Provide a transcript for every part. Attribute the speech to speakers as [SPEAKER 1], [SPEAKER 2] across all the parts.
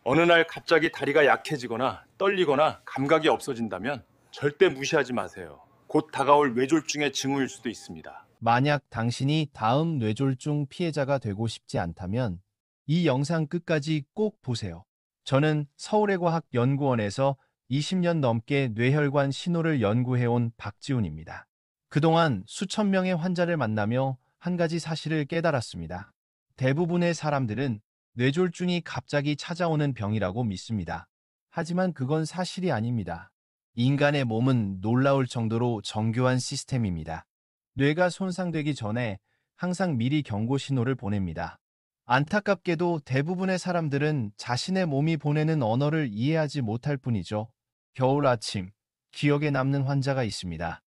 [SPEAKER 1] 어느 날 갑자기 다리가 약해지거나 떨리거나 감각이 없어진다면 절대 무시하지 마세요. 곧 다가올 뇌졸중의 징후일 수도 있습니다.
[SPEAKER 2] 만약 당신이 다음 뇌졸중 피해자가 되고 싶지 않다면 이 영상 끝까지 꼭 보세요. 저는 서울의과학연구원에서 20년 넘게 뇌혈관 신호를 연구해온 박지훈입니다. 그동안 수천 명의 환자를 만나며 한 가지 사실을 깨달았습니다. 대부분의 사람들은 뇌졸중이 갑자기 찾아오는 병이라고 믿습니다. 하지만 그건 사실이 아닙니다. 인간의 몸은 놀라울 정도로 정교한 시스템입니다. 뇌가 손상되기 전에 항상 미리 경고 신호를 보냅니다. 안타깝게도 대부분의 사람들은 자신의 몸이 보내는 언어를 이해하지 못할 뿐이죠. 겨울 아침, 기억에 남는 환자가 있습니다.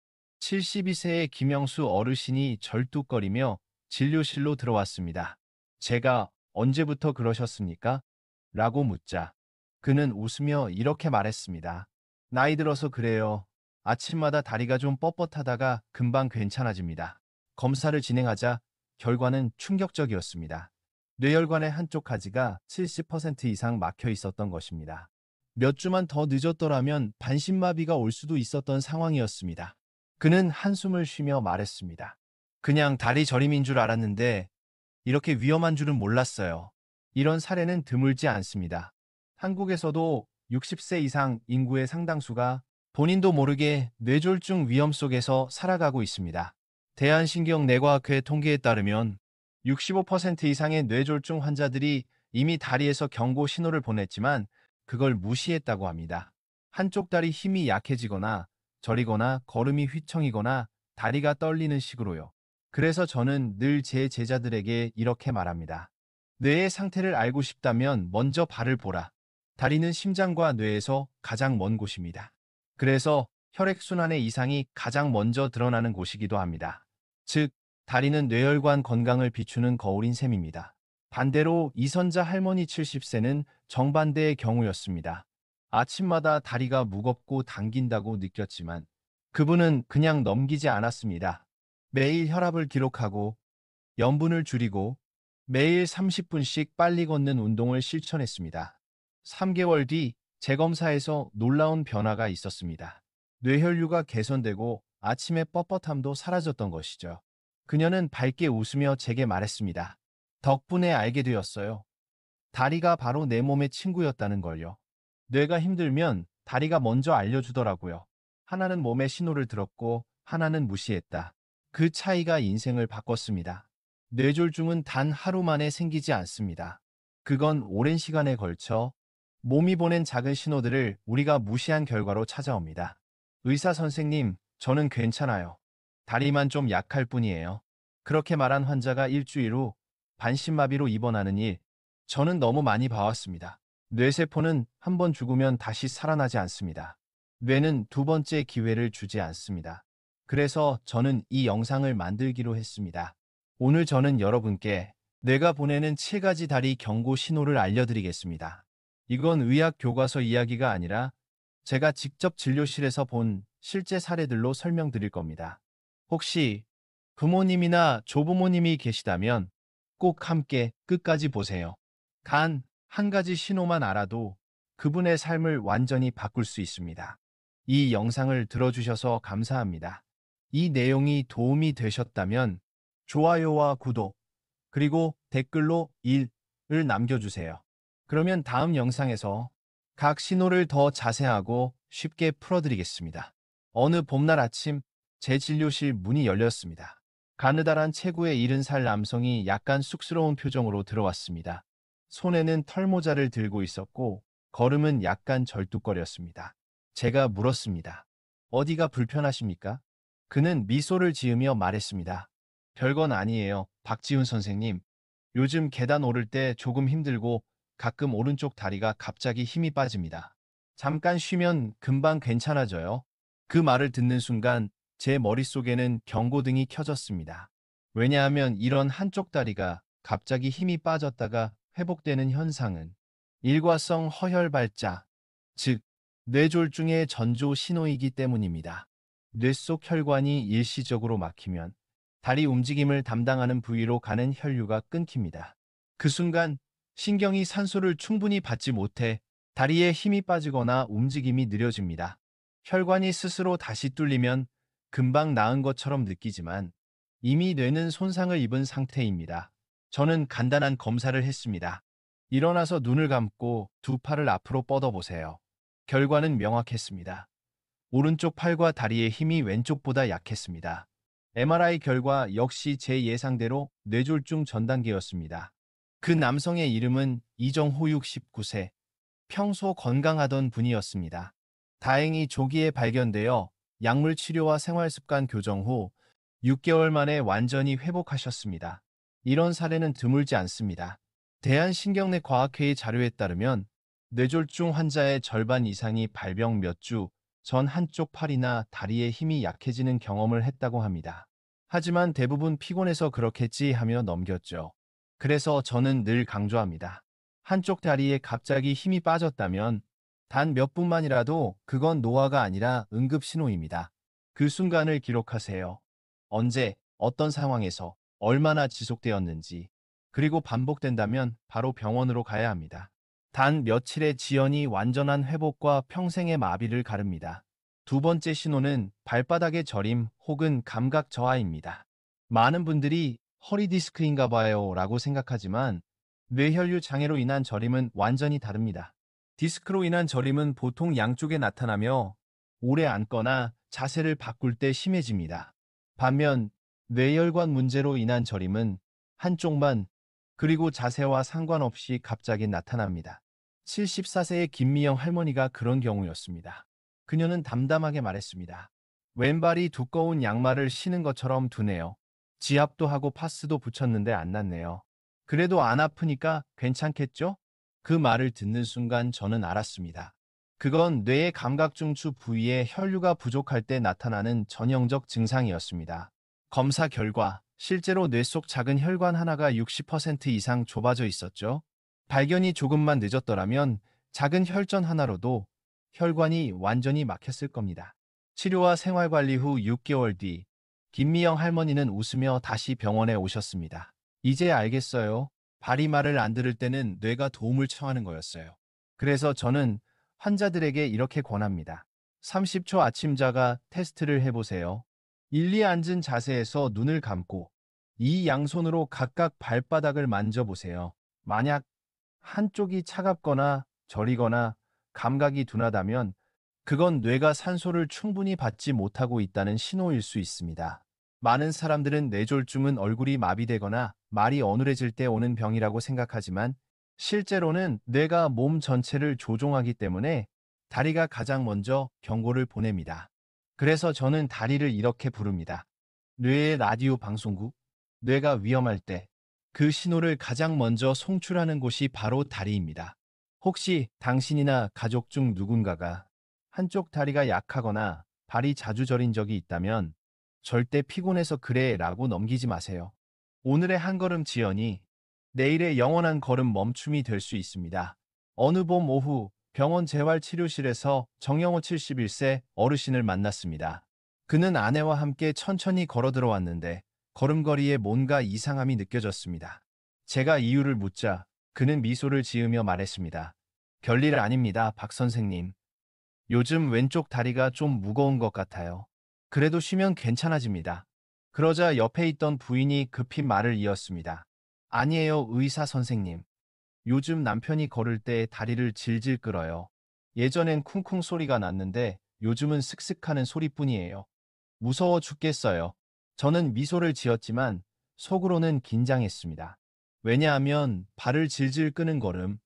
[SPEAKER 2] 72세의 김영수 어르신이 절뚝거리며 진료실로 들어왔습니다. 제가 언제부터 그러셨습니까? 라고 묻자 그는 웃으며 이렇게 말했습니다. 나이 들어서 그래요. 아침마다 다리가 좀 뻣뻣하다가 금방 괜찮아집니다. 검사를 진행하자 결과는 충격적이었습니다. 뇌혈관의 한쪽 가지가 70% 이상 막혀 있었던 것입니다. 몇 주만 더 늦었더라면 반신마비가 올 수도 있었던 상황이었습니다. 그는 한숨을 쉬며 말했습니다. 그냥 다리 저림인 줄 알았는데 이렇게 위험한 줄은 몰랐어요. 이런 사례는 드물지 않습니다. 한국에서도 60세 이상 인구의 상당수가 본인도 모르게 뇌졸중 위험 속에서 살아가고 있습니다. 대한신경내과학회 통계에 따르면 65% 이상의 뇌졸중 환자들이 이미 다리에서 경고 신호를 보냈지만 그걸 무시했다고 합니다. 한쪽 다리 힘이 약해지거나 저리거나 걸음이 휘청이거나 다리가 떨리는 식으로요. 그래서 저는 늘 제 제자들에게 이렇게 말합니다. 뇌의 상태를 알고 싶다면 먼저 발을 보라. 다리는 심장과 뇌에서 가장 먼 곳입니다. 그래서 혈액순환의 이상이 가장 먼저 드러나는 곳이기도 합니다. 즉, 다리는 뇌혈관 건강을 비추는 거울인 셈입니다. 반대로 이선자 할머니 70세는 정반대의 경우였습니다. 아침마다 다리가 무겁고 당긴다고 느꼈지만 그분은 그냥 넘기지 않았습니다. 매일 혈압을 기록하고 염분을 줄이고 매일 30분씩 빨리 걷는 운동을 실천했습니다. 3개월 뒤 재검사에서 놀라운 변화가 있었습니다. 뇌혈류가 개선되고 아침의 뻣뻣함도 사라졌던 것이죠. 그녀는 밝게 웃으며 제게 말했습니다. 덕분에 알게 되었어요. 다리가 바로 내 몸의 친구였다는 걸요. 뇌가 힘들면 다리가 먼저 알려주더라고요. 하나는 몸의 신호를 들었고 하나는 무시했다. 그 차이가 인생을 바꿨습니다. 뇌졸중은 단 하루 만에 생기지 않습니다. 그건 오랜 시간에 걸쳐 몸이 보낸 작은 신호들을 우리가 무시한 결과로 찾아옵니다. 의사 선생님, 저는 괜찮아요. 다리만 좀 약할 뿐이에요. 그렇게 말한 환자가 일주일 후 반신마비로 입원하는 일, 저는 너무 많이 봐왔습니다. 뇌세포는 한 번 죽으면 다시 살아나지 않습니다. 뇌는 두 번째 기회를 주지 않습니다. 그래서 저는 이 영상을 만들기로 했습니다. 오늘 저는 여러분께 뇌가 보내는 7가지 다리 경고 신호를 알려드리겠습니다. 이건 의학 교과서 이야기가 아니라 제가 직접 진료실에서 본 실제 사례들로 설명드릴 겁니다. 혹시 부모님이나 조부모님이 계시다면 꼭 함께 끝까지 보세요. 단 한 가지 신호만 알아도 그분의 삶을 완전히 바꿀 수 있습니다. 이 영상을 들어주셔서 감사합니다. 이 내용이 도움이 되셨다면 좋아요와 구독, 그리고 댓글로 1을 남겨주세요. 그러면 다음 영상에서 각 신호를 더 자세하고 쉽게 풀어드리겠습니다. 어느 봄날 아침 제 진료실 문이 열렸습니다. 가느다란 체구의 70살 남성이 약간 쑥스러운 표정으로 들어왔습니다. 손에는 털모자를 들고 있었고 걸음은 약간 절뚝거렸습니다. 제가 물었습니다. 어디가 불편하십니까? 그는 미소를 지으며 말했습니다. 별건 아니에요, 박지훈 선생님. 요즘 계단 오를 때 조금 힘들고 가끔 오른쪽 다리가 갑자기 힘이 빠집니다. 잠깐 쉬면 금방 괜찮아져요. 그 말을 듣는 순간 제 머릿속에는 경고등이 켜졌습니다. 왜냐하면 이런 한쪽 다리가 갑자기 힘이 빠졌다가 회복되는 현상은 일과성 허혈 발작, 즉 뇌졸중의 전조 신호이기 때문입니다. 뇌 속 혈관이 일시적으로 막히면 다리 움직임을 담당하는 부위로 가는 혈류가 끊깁니다. 그 순간 신경이 산소를 충분히 받지 못해 다리에 힘이 빠지거나 움직임이 느려집니다. 혈관이 스스로 다시 뚫리면 금방 나은 것처럼 느끼지만 이미 뇌는 손상을 입은 상태입니다. 저는 간단한 검사를 했습니다. 일어나서 눈을 감고 두 팔을 앞으로 뻗어보세요. 결과는 명확했습니다. 오른쪽 팔과 다리의 힘이 왼쪽보다 약했습니다. MRI 결과 역시 제 예상대로 뇌졸중 전 단계였습니다. 그 남성의 이름은 이정호육 19세, 평소 건강하던 분이었습니다. 다행히 조기에 발견되어 약물 치료와 생활습관 교정 후 6개월 만에 완전히 회복하셨습니다. 이런 사례는 드물지 않습니다. 대한신경내과학회의 자료에 따르면 뇌졸중 환자의 절반 이상이 발병 몇 주 전 한쪽 팔이나 다리의 힘이 약해지는 경험을 했다고 합니다. 하지만 대부분 피곤해서 그렇겠지 하며 넘겼죠. 그래서 저는 늘 강조합니다. 한쪽 다리에 갑자기 힘이 빠졌다면 단 몇 분만이라도 그건 노화가 아니라 응급신호입니다. 그 순간을 기록하세요. 언제, 어떤 상황에서, 얼마나 지속되었는지, 그리고 반복된다면 바로 병원으로 가야 합니다. 단 며칠의 지연이 완전한 회복과 평생의 마비를 가릅니다. 두 번째 신호는 발바닥의 저림 혹은 감각 저하입니다. 많은 분들이 허리 디스크인가 봐요 라고 생각하지만 뇌혈류 장애로 인한 저림은 완전히 다릅니다. 디스크로 인한 저림은 보통 양쪽에 나타나며 오래 앉거나 자세를 바꿀 때 심해집니다. 반면 뇌혈관 문제로 인한 저림은 한쪽만 그리고 자세와 상관없이 갑자기 나타납니다. 74세의 김미영 할머니가 그런 경우였습니다. 그녀는 담담하게 말했습니다. 왼발이 두꺼운 양말을 신은 것처럼 두네요. 지압도 하고 파스도 붙였는데 안 났네요. 그래도 안 아프니까 괜찮겠죠? 그 말을 듣는 순간 저는 알았습니다. 그건 뇌의 감각중추 부위에 혈류가 부족할 때 나타나는 전형적 증상이었습니다. 검사 결과 실제로 뇌 속 작은 혈관 하나가 60% 이상 좁아져 있었죠. 발견이 조금만 늦었더라면 작은 혈전 하나로도 혈관이 완전히 막혔을 겁니다. 치료와 생활관리 후 6개월 뒤 김미영 할머니는 웃으며 다시 병원에 오셨습니다. 이제 알겠어요. 발이 말을 안 들을 때는 뇌가 도움을 청하는 거였어요. 그래서 저는 환자들에게 이렇게 권합니다. 30초 아침자가 테스트를 해보세요. 일리 앉은 자세에서 눈을 감고 이 양손으로 각각 발바닥을 만져보세요. 만약 한쪽이 차갑거나 저리거나 감각이 둔하다면 그건 뇌가 산소를 충분히 받지 못하고 있다는 신호일 수 있습니다. 많은 사람들은 뇌졸중은 얼굴이 마비되거나 말이 어눌해질 때 오는 병이라고 생각하지만 실제로는 뇌가 몸 전체를 조종하기 때문에 다리가 가장 먼저 경고를 보냅니다. 그래서 저는 다리를 이렇게 부릅니다. 뇌의 라디오 방송국. 뇌가 위험할 때 그 신호를 가장 먼저 송출하는 곳이 바로 다리입니다. 혹시 당신이나 가족 중 누군가가 한쪽 다리가 약하거나 발이 자주 저린 적이 있다면 절대 피곤해서 그래 라고 넘기지 마세요. 오늘의 한 걸음 지연이 내일의 영원한 걸음 멈춤이 될 수 있습니다. 어느 봄 오후 병원 재활치료실에서 정영호 71세 어르신을 만났습니다. 그는 아내와 함께 천천히 걸어 들어왔는데 걸음걸이에 뭔가 이상함이 느껴졌습니다. 제가 이유를 묻자 그는 미소를 지으며 말했습니다. 별일 아닙니다, 박 선생님. 요즘 왼쪽 다리가 좀 무거운 것 같아요. 그래도 쉬면 괜찮아집니다. 그러자 옆에 있던 부인이 급히 말을 이었습니다. 아니에요, 의사 선생님. 요즘 남편이 걸을 때 다리를 질질 끌어요. 예전엔 쿵쿵 소리가 났는데 요즘은 슥슥하는 소리뿐이에요. 무서워 죽겠어요. 저는 미소를 지었지만 속으로는 긴장했습니다. 왜냐하면 발을 질질 끄는 걸음은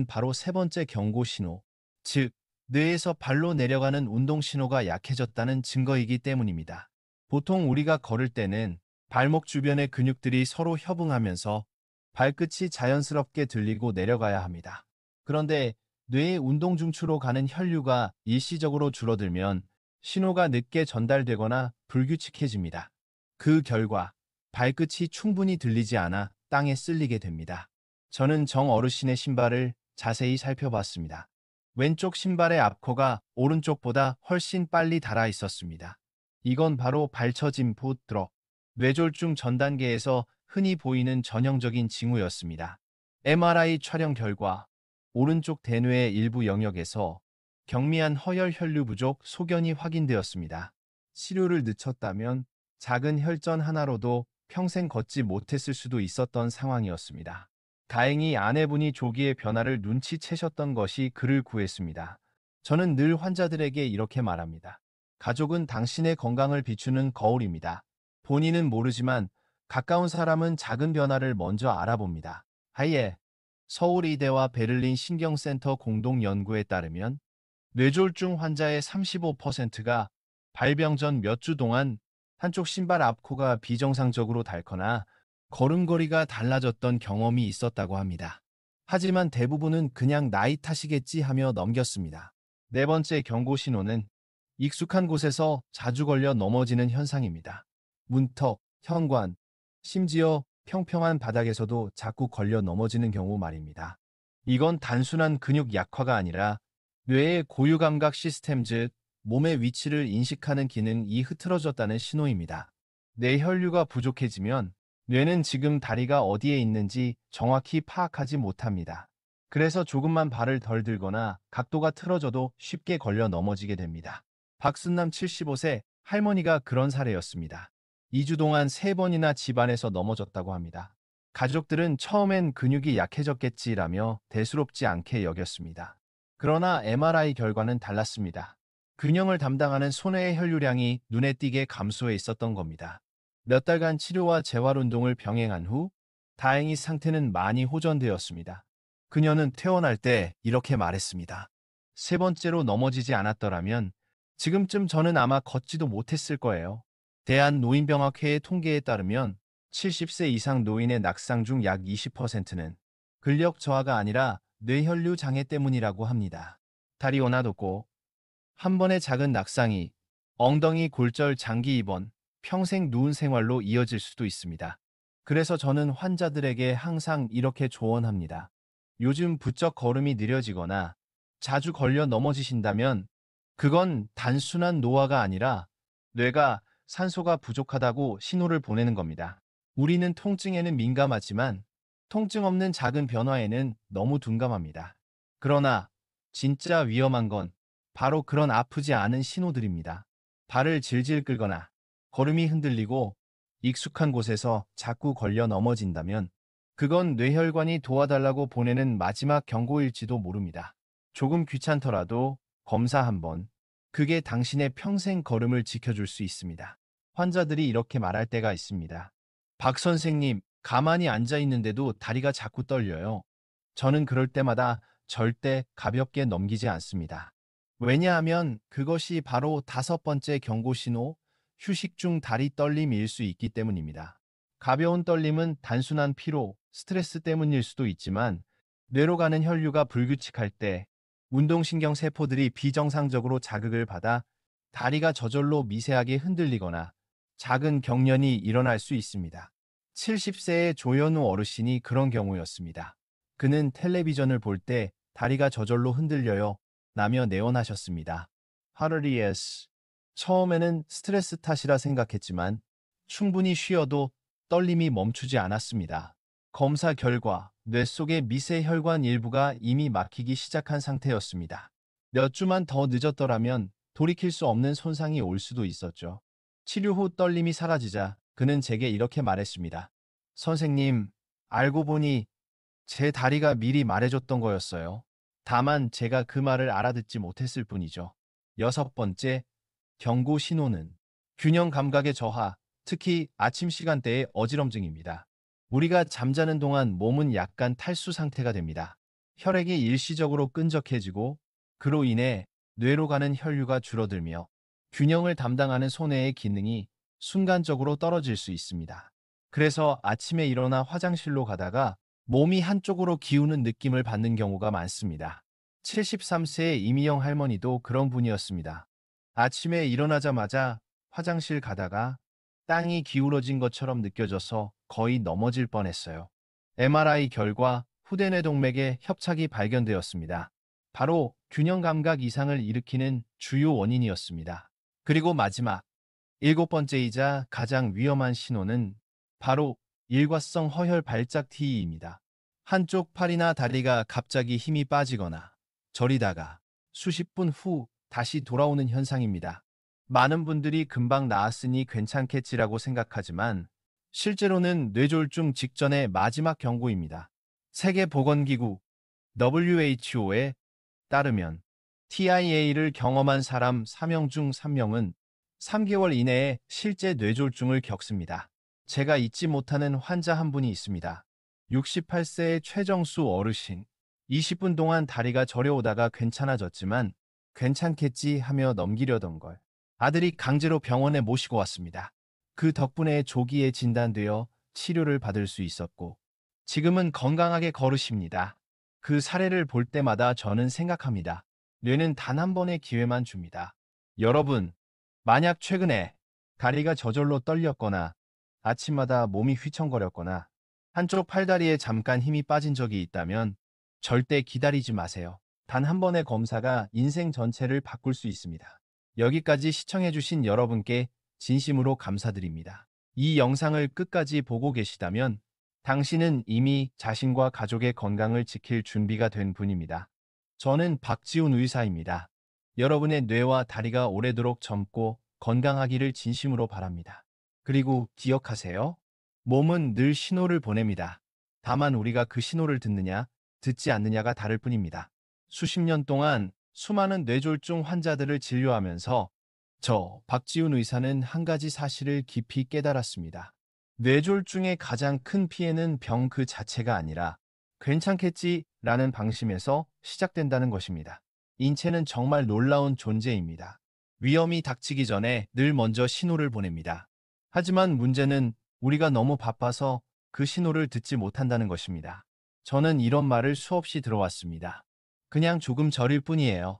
[SPEAKER 2] 바로 세 번째 경고 신호, 즉 뇌에서 발로 내려가는 운동 신호가 약해졌다는 증거이기 때문입니다. 보통 우리가 걸을 때는 발목 주변의 근육들이 서로 협응하면서 발끝이 자연스럽게 들리고 내려가야 합니다. 그런데 뇌의 운동 중추로 가는 혈류가 일시적으로 줄어들면 신호가 늦게 전달되거나 불규칙해집니다. 그 결과 발끝이 충분히 들리지 않아 땅에 쓸리게 됩니다. 저는 정 어르신의 신발을 자세히 살펴봤습니다. 왼쪽 신발의 앞코가 오른쪽보다 훨씬 빨리 닳아 있었습니다. 이건 바로 발처짐 풋드럭, 뇌졸중 전 단계에서 흔히 보이는 전형적인 징후였습니다. MRI 촬영 결과 오른쪽 대뇌의 일부 영역에서 경미한 허혈 혈류 부족 소견이 확인되었습니다. 치료를 늦췄다면 작은 혈전 하나로도 평생 걷지 못했을 수도 있었던 상황이었습니다. 다행히 아내분이 조기에 변화를 눈치채셨던 것이 그를 구했습니다. 저는 늘 환자들에게 이렇게 말합니다. 가족은 당신의 건강을 비추는 거울입니다. 본인은 모르지만 가까운 사람은 작은 변화를 먼저 알아봅니다. 하이에 서울의대와 베를린 신경센터 공동 연구에 따르면 뇌졸중 환자의 35%가 발병 전 몇 주 동안 한쪽 신발 앞코가 비정상적으로 닳거나 걸음걸이가 달라졌던 경험이 있었다고 합니다. 하지만 대부분은 그냥 나이 탓이겠지 하며 넘겼습니다. 네 번째 경고 신호는 익숙한 곳에서 자주 걸려 넘어지는 현상입니다. 문턱, 현관, 심지어 평평한 바닥에서도 자꾸 걸려 넘어지는 경우 말입니다. 이건 단순한 근육 약화가 아니라 뇌의 고유 감각 시스템 즉 몸의 위치를 인식하는 기능이 흐트러졌다는 신호입니다. 뇌 혈류가 부족해지면 뇌는 지금 다리가 어디에 있는지 정확히 파악하지 못합니다. 그래서 조금만 발을 덜 들거나 각도가 틀어져도 쉽게 걸려 넘어지게 됩니다. 박순남 75세 할머니가 그런 사례였습니다. 2주 동안 3번이나 집안에서 넘어졌다고 합니다. 가족들은 처음엔 근육이 약해졌겠지라며 대수롭지 않게 여겼습니다. 그러나 MRI 결과는 달랐습니다. 균형을 담당하는 손해의 혈류량이 눈에 띄게 감소해 있었던 겁니다. 몇 달간 치료와 재활운동을 병행한 후 다행히 상태는 많이 호전되었습니다. 그녀는 퇴원할 때 이렇게 말했습니다. 세 번째로 넘어지지 않았더라면 지금쯤 저는 아마 걷지도 못했을 거예요. 대한노인병학회의 통계에 따르면 70세 이상 노인의 낙상 중 약 20%는 근력 저하가 아니라 뇌혈류 장애 때문이라고 합니다. 다리 원화도고 한 번의 작은 낙상이 엉덩이 골절 장기 입원, 평생 누운 생활로 이어질 수도 있습니다. 그래서 저는 환자들에게 항상 이렇게 조언합니다. 요즘 부쩍 걸음이 느려지거나 자주 걸려 넘어지신다면 그건 단순한 노화가 아니라 뇌가 산소가 부족하다고 신호를 보내는 겁니다. 우리는 통증에는 민감하지만 통증 없는 작은 변화에는 너무 둔감합니다. 그러나 진짜 위험한 건 바로 그런 아프지 않은 신호들입니다. 발을 질질 끌거나 걸음이 흔들리고 익숙한 곳에서 자꾸 걸려 넘어진다면 그건 뇌혈관이 도와달라고 보내는 마지막 경고일지도 모릅니다. 조금 귀찮더라도 검사 한번. 그게 당신의 평생 걸음을 지켜줄 수 있습니다. 환자들이 이렇게 말할 때가 있습니다. 박 선생님, 가만히 앉아 있는데도 다리가 자꾸 떨려요. 저는 그럴 때마다 절대 가볍게 넘기지 않습니다. 왜냐하면 그것이 바로 다섯 번째 경고 신호, 휴식 중 다리 떨림일 수 있기 때문입니다. 가벼운 떨림은 단순한 피로, 스트레스 때문일 수도 있지만 뇌로 가는 혈류가 불규칙할 때 운동신경 세포들이 비정상적으로 자극을 받아 다리가 저절로 미세하게 흔들리거나 작은 경련이 일어날 수 있습니다. 70세의 조현우 어르신이 그런 경우였습니다. 그는 텔레비전을 볼 때 다리가 저절로 흔들려요 라며 내원하셨습니다. 하르리에스. 처음에는 스트레스 탓이라 생각했지만 충분히 쉬어도 떨림이 멈추지 않았습니다. 검사 결과 뇌 속의 미세 혈관 일부가 이미 막히기 시작한 상태였습니다. 몇 주만 더 늦었더라면 돌이킬 수 없는 손상이 올 수도 있었죠. 치료 후 떨림이 사라지자 그는 제게 이렇게 말했습니다. 선생님, 알고 보니 제 다리가 미리 말해줬던 거였어요. 다만 제가 그 말을 알아듣지 못했을 뿐이죠. 여섯 번째, 경고 신호는 균형 감각의 저하, 특히 아침 시간대의 어지럼증입니다. 우리가 잠자는 동안 몸은 약간 탈수 상태가 됩니다. 혈액이 일시적으로 끈적해지고 그로 인해 뇌로 가는 혈류가 줄어들며 균형을 담당하는 손해의 기능이 순간적으로 떨어질 수 있습니다. 그래서 아침에 일어나 화장실로 가다가 몸이 한쪽으로 기우는 느낌을 받는 경우가 많습니다. 73세의 이미영 할머니도 그런 분이었습니다. 아침에 일어나자마자 화장실 가다가 땅이 기울어진 것처럼 느껴져서 거의 넘어질 뻔했어요. MRI 결과 후대뇌 동맥에 협착이 발견되었습니다. 바로 균형 감각 이상을 일으키는 주요 원인이었습니다. 그리고 마지막, 일곱 번째이자 가장 위험한 신호는 바로 일과성 허혈 발작 TE입니다. 한쪽 팔이나 다리가 갑자기 힘이 빠지거나 저리다가 수십 분 후 다시 돌아오는 현상입니다. 많은 분들이 금방 나았으니 괜찮겠지라고 생각하지만 실제로는 뇌졸중 직전의 마지막 경고입니다. 세계보건기구 WHO에 따르면 TIA를 경험한 사람 4명 중 3명은 3개월 이내에 실제 뇌졸중을 겪습니다. 제가 잊지 못하는 환자 한 분이 있습니다. 68세의 최정수 어르신. 20분 동안 다리가 저려오다가 괜찮아졌지만 괜찮겠지 하며 넘기려던 걸 아들이 강제로 병원에 모시고 왔습니다. 그 덕분에 조기에 진단되어 치료를 받을 수 있었고 지금은 건강하게 걸으십니다. 그 사례를 볼 때마다 저는 생각합니다. 뇌는 단 한 번의 기회만 줍니다. 여러분, 만약 최근에 다리가 저절로 떨렸거나 아침마다 몸이 휘청거렸거나 한쪽 팔다리에 잠깐 힘이 빠진 적이 있다면 절대 기다리지 마세요. 단 한 번의 검사가 인생 전체를 바꿀 수 있습니다. 여기까지 시청해주신 여러분께 진심으로 감사드립니다. 이 영상을 끝까지 보고 계시다면 당신은 이미 자신과 가족의 건강을 지킬 준비가 된 분입니다. 저는 박지훈 의사입니다. 여러분의 뇌와 다리가 오래도록 젊고 건강하기를 진심으로 바랍니다. 그리고 기억하세요. 몸은 늘 신호를 보냅니다. 다만 우리가 그 신호를 듣느냐, 듣지 않느냐가 다를 뿐입니다. 수십 년 동안 수많은 뇌졸중 환자들을 진료하면서 저 박지훈 의사는 한 가지 사실을 깊이 깨달았습니다. 뇌졸중의 가장 큰 피해는 병 그 자체가 아니라 괜찮겠지라는 방심에서 시작된다는 것입니다. 인체는 정말 놀라운 존재입니다. 위험이 닥치기 전에 늘 먼저 신호를 보냅니다. 하지만 문제는 우리가 너무 바빠서 그 신호를 듣지 못한다는 것입니다. 저는 이런 말을 수없이 들어왔습니다. 그냥 조금 저릴 뿐이에요.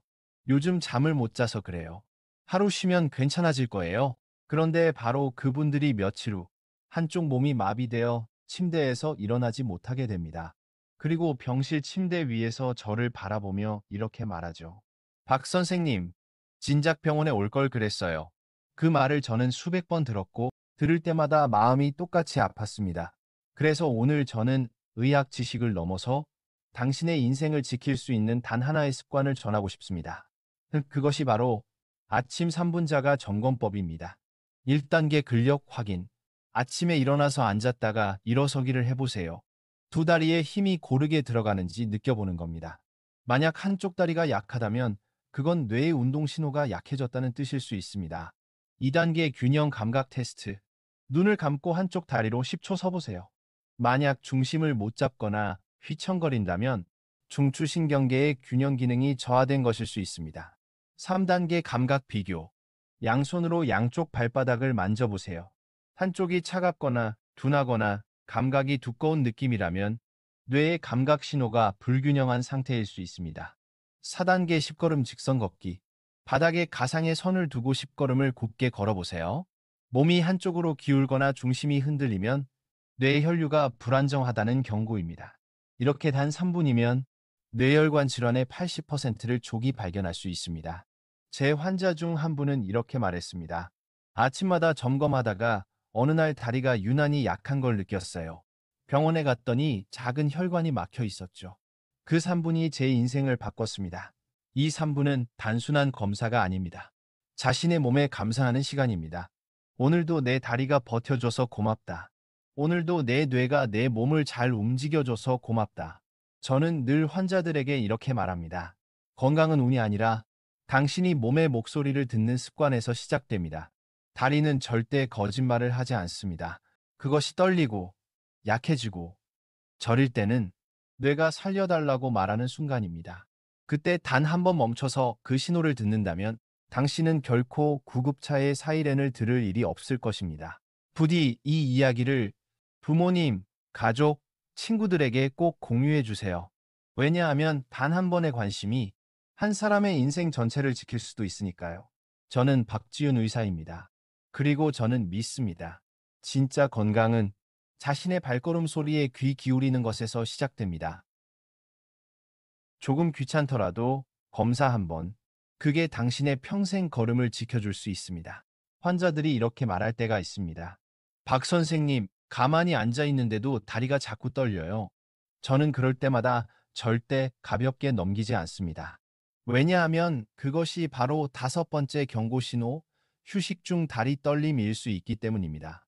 [SPEAKER 2] 요즘 잠을 못 자서 그래요. 하루 쉬면 괜찮아질 거예요. 그런데 바로 그분들이 며칠 후 한쪽 몸이 마비되어 침대에서 일어나지 못하게 됩니다. 그리고 병실 침대 위에서 저를 바라보며 이렇게 말하죠. 박 선생님, 진작 병원에 올 걸 그랬어요. 그 말을 저는 수백 번 들었고 들을 때마다 마음이 똑같이 아팠습니다. 그래서 오늘 저는 의학 지식을 넘어서 당신의 인생을 지킬 수 있는 단 하나의 습관을 전하고 싶습니다. 그것이 바로 아침 3분자가 점검법입니다. 1단계 근력 확인. 아침에 일어나서 앉았다가 일어서기를 해보세요. 두 다리에 힘이 고르게 들어가는지 느껴보는 겁니다. 만약 한쪽 다리가 약하다면 그건 뇌의 운동 신호가 약해졌다는 뜻일 수 있습니다. 2단계 균형 감각 테스트. 눈을 감고 한쪽 다리로 10초 서보세요. 만약 중심을 못 잡거나 휘청거린다면 중추신경계의 균형 기능이 저하된 것일 수 있습니다. 3단계 감각 비교. 양손으로 양쪽 발바닥을 만져보세요. 한쪽이 차갑거나 둔하거나 감각이 두꺼운 느낌이라면 뇌의 감각 신호가 불균형한 상태일 수 있습니다. 4단계 10걸음 직선 걷기. 바닥에 가상의 선을 두고 10걸음을 곱게 걸어보세요. 몸이 한쪽으로 기울거나 중심이 흔들리면 뇌 혈류가 불안정하다는 경고입니다. 이렇게 단 3분이면 뇌혈관 질환의 80%를 조기 발견할 수 있습니다. 제 환자 중 한 분은 이렇게 말했습니다. 아침마다 점검하다가 어느 날 다리가 유난히 약한 걸 느꼈어요. 병원에 갔더니 작은 혈관이 막혀 있었죠. 그 3분이 제 인생을 바꿨습니다. 이 3분은 단순한 검사가 아닙니다. 자신의 몸에 감사하는 시간입니다. 오늘도 내 다리가 버텨줘서 고맙다. 오늘도 내 뇌가 내 몸을 잘 움직여줘서 고맙다. 저는 늘 환자들에게 이렇게 말합니다. 건강은 운이 아니라 당신이 몸의 목소리를 듣는 습관에서 시작됩니다. 다리는 절대 거짓말을 하지 않습니다. 그것이 떨리고 약해지고 저릴 때는 뇌가 살려달라고 말하는 순간입니다. 그때 단 한 번 멈춰서 그 신호를 듣는다면 당신은 결코 구급차의 사이렌을 들을 일이 없을 것입니다. 부디 이 이야기를 부모님, 가족, 친구들에게 꼭 공유해 주세요. 왜냐하면 단 한 번의 관심이 한 사람의 인생 전체를 지킬 수도 있으니까요. 저는 박지훈 의사입니다. 그리고 저는 믿습니다. 진짜 건강은 자신의 발걸음 소리에 귀 기울이는 것에서 시작됩니다. 조금 귀찮더라도 검사 한 번, 그게 당신의 평생 걸음을 지켜줄 수 있습니다. 환자들이 이렇게 말할 때가 있습니다. 박 선생님, 가만히 앉아 있는데도 다리가 자꾸 떨려요. 저는 그럴 때마다 절대 가볍게 넘기지 않습니다. 왜냐하면 그것이 바로 다섯 번째 경고 신호, 휴식 중 다리 떨림일 수 있기 때문입니다.